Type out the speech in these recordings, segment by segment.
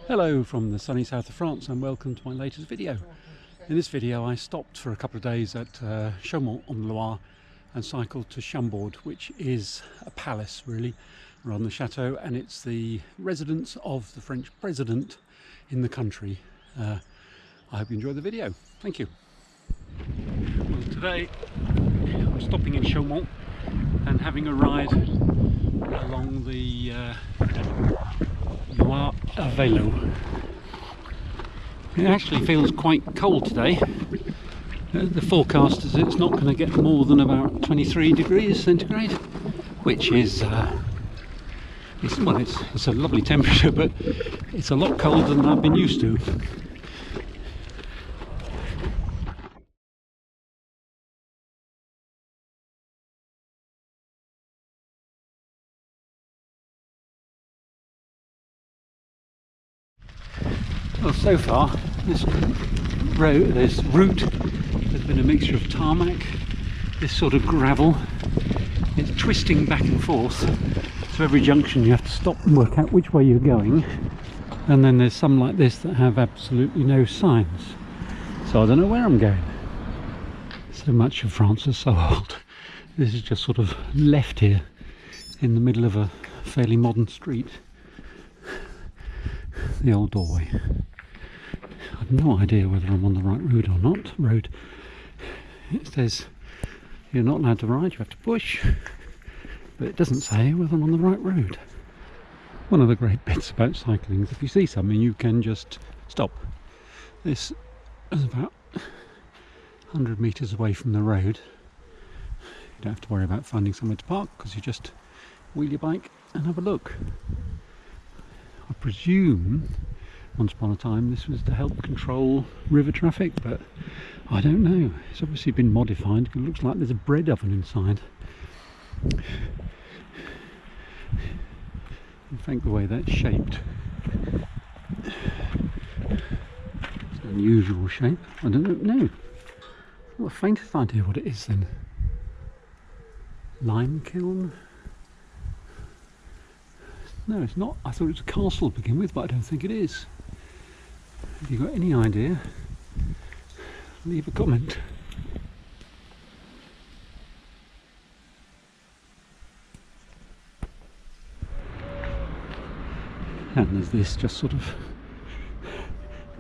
Hello from the sunny south of France and welcome to my latest video. In this video I stopped for a couple of days at Chaumont on the Loire and cycled to Chambord, which is a palace really, rather than the chateau, and it's the residence of the French president in the country. I hope you enjoy the video. Thank you. Well, today I'm stopping in Chaumont and having a ride along the Loire à vélo. It actually feels quite cold today. The forecast is it's not going to get more than about 23 degrees centigrade, which is it's a lovely temperature, but it's a lot colder than I've been used to. Well, so far this route has been a mixture of tarmac, this sort of gravel. It's twisting back and forth, so every junction you have to stop and work out which way you're going, and then there's some like this that have absolutely no signs, so I don't know where I'm going. So much of France is so old. This is just sort of left here in the middle of a fairly modern street. The old doorway. I've no idea whether I'm on the right road. It says you're not allowed to ride, you have to push, but it doesn't say whether I'm on the right road. One of the great bits about cycling is if you see something you can just stop. This is about 100 metres away from the road. You don't have to worry about finding somewhere to park because you just wheel your bike and have a look. I presume once upon a time this was to help control river traffic, but I don't know. It's obviously been modified. It looks like there's a bread oven inside. In fact, the way that's shaped, it's an unusual shape. I don't know. Not the faintest idea what it is then. Lime kiln? No, it's not. I thought it was a castle to begin with, but I don't think it is. Have you got any idea? Leave a comment. And there's this just sort of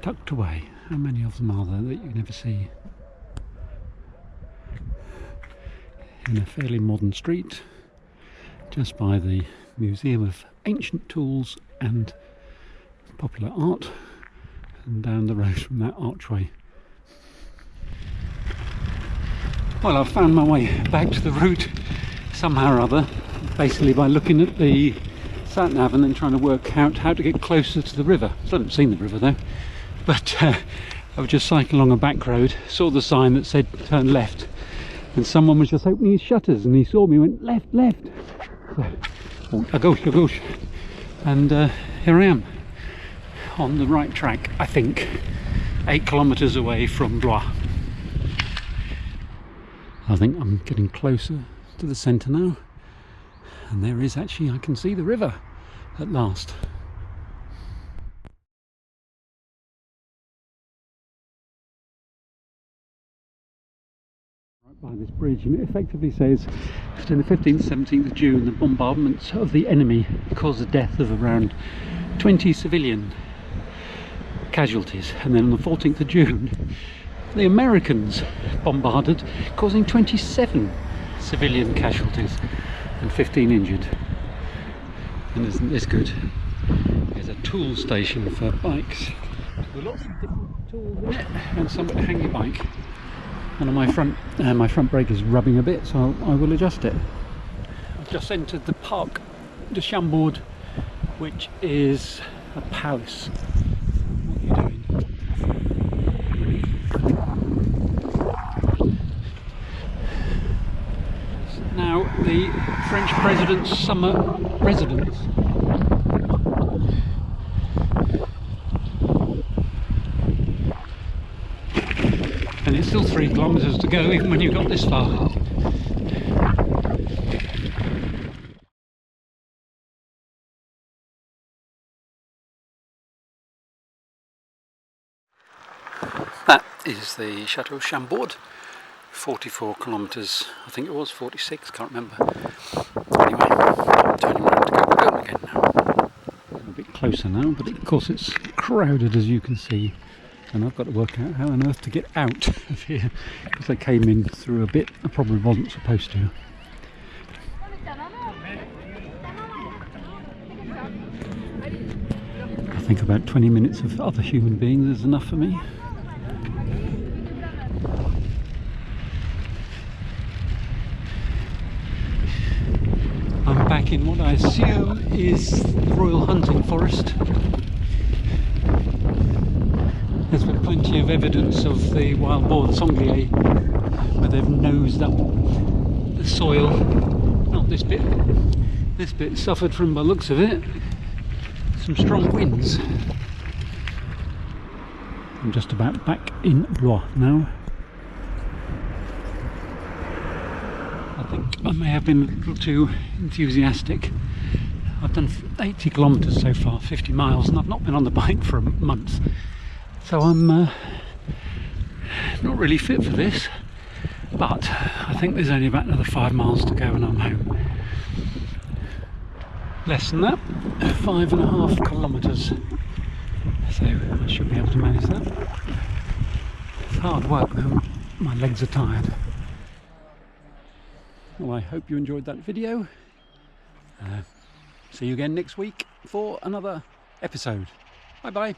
tucked away. How many of them are there that you never see? In a fairly modern street, just by the Museum of Ancient Tools and Popular Art, and down the road from that archway. Well, I've found my way back to the route somehow or other, basically by looking at the sat-nav and then trying to work out how to get closer to the river. I haven't seen the river though, but I was just cycling along a back road, saw the sign that said turn left, and someone was just opening his shutters and he saw me and went left. So, a gauche, and here I am on the right track, I think, 8 kilometers away from Blois. I think I'm getting closer to the centre now, and there is actually, I can see the river at last. By this bridge, and it effectively says that in the 15th, 17th of June the bombardments of the enemy caused the death of around 20 civilian casualties, and then on the 14th of June the Americans bombarded, causing 27 civilian casualties and 15 injured. And isn't this good? There's a tool station for bikes with lots of different tools in it and somewhere to hang your bike. One of my front brake is rubbing a bit, so I will adjust it. I've just entered the Parc de Chambord, which is a palace. What are you doing? It's now the French president's summer residence. And it's still 3 kilometers to go even when you got this far. is the Château Chambord, 44 kilometres, I think it was 46, can't remember. Anyway, I'm turning around to go home again now. I'm a bit closer now, but of course it's crowded as you can see, and I've got to work out how on earth to get out of here, because I came in through a bit I probably wasn't supposed to. I think about 20 minutes of other human beings is enough for me. I'm back in what I assume is the Royal Hunting Forest. There's been plenty of evidence of the wild boar, the sanglier, where they've nosed up the soil. Not this bit. This bit suffered from, by the looks of it, some strong winds. I'm just about back in Blois now. I think I may have been a little too enthusiastic. I've done 80 kilometres so far, 50 miles, and I've not been on the bike for a month. So I'm not really fit for this, but I think there's only about another 5 miles to go and I'm home. Less than that, 5.5 kilometres. So I should be able to manage that. It's hard work though, my legs are tired. Well, I hope you enjoyed that video. See you again next week for another episode. Bye bye.